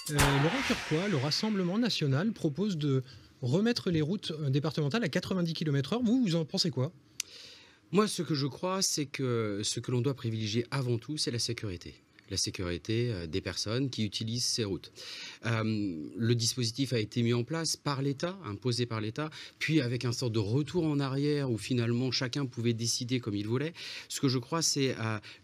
Laurent Turquois, le Rassemblement national propose de remettre les routes départementales à 90 km/h. Vous en pensez quoi? Moi, ce que je crois, c'est que ce que l'on doit privilégier avant tout, c'est la sécurité. La sécurité des personnes qui utilisent ces routes. Le dispositif a été mis en place par l'État, imposé par l'État, puis avec un sort de retour en arrière où finalement chacun pouvait décider comme il voulait. Ce que je crois, c'est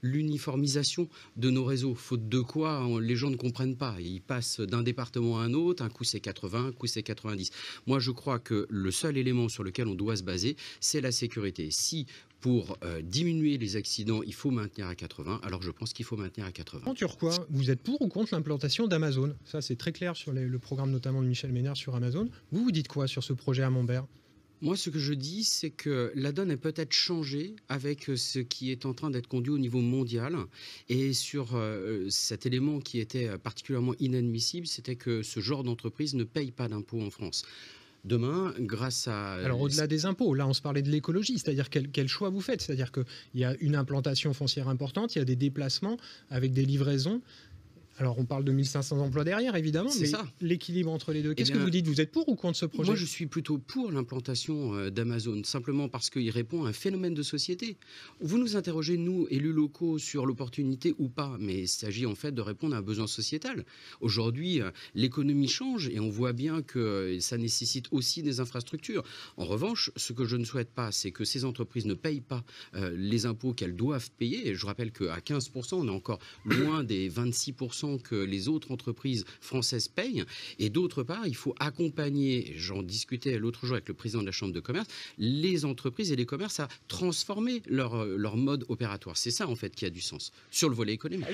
l'uniformisation de nos réseaux, faute de quoi les gens ne comprennent pas. Ils passent d'un département à un autre, un coup c'est 80, un coup c'est 90. Moi, je crois que le seul élément sur lequel on doit se baser, c'est la sécurité. Si pour diminuer les accidents, il faut maintenir à 80, alors je pense qu'il faut maintenir à 80. Laurent Turquois, vous êtes pour ou contre l'implantation d'Amazon? Ça, c'est très clair sur le programme notamment de Michel Ménard sur Amazon. Vous dites quoi sur ce projet à Montbert? Moi, ce que je dis, c'est que la donne a peut-être changé avec ce qui est en train d'être conduit au niveau mondial. Et sur cet élément qui était particulièrement inadmissible, c'était que ce genre d'entreprise ne paye pas d'impôts en France. Demain, grâce à... Alors au-delà des impôts, là on se parlait de l'écologie, c'est-à-dire quel choix vous faites? C'est-à-dire qu'il y a une implantation foncière importante, il y a des déplacements avec des livraisons. Alors on parle de 1500 emplois derrière évidemment, C'est mais ça. l'équilibre entre les deux, Eh qu'est-ce que bien, vous dites? Vous êtes pour ou contre ce projet? moi, je suis plutôt pour l'implantation d'Amazon, simplement parce qu'il répond à un phénomène de société. Vous nous interrogez, nous, élus locaux, sur l'opportunité ou pas, mais il s'agit en fait de répondre à un besoin sociétal. Aujourd'hui, l'économie change et on voit bien que ça nécessite aussi des infrastructures. En revanche, ce que je ne souhaite pas, c'est que ces entreprises ne payent pas les impôts qu'elles doivent payer. Et je rappelle qu'à 15%, on est encore loin des 26% que les autres entreprises françaises payent. Et d'autre part, il faut accompagner, j'en discutais l'autre jour avec le président de la Chambre de commerce, les entreprises et les commerces à transformer leur mode opératoire. C'est ça, en fait, qui a du sens sur le volet économique.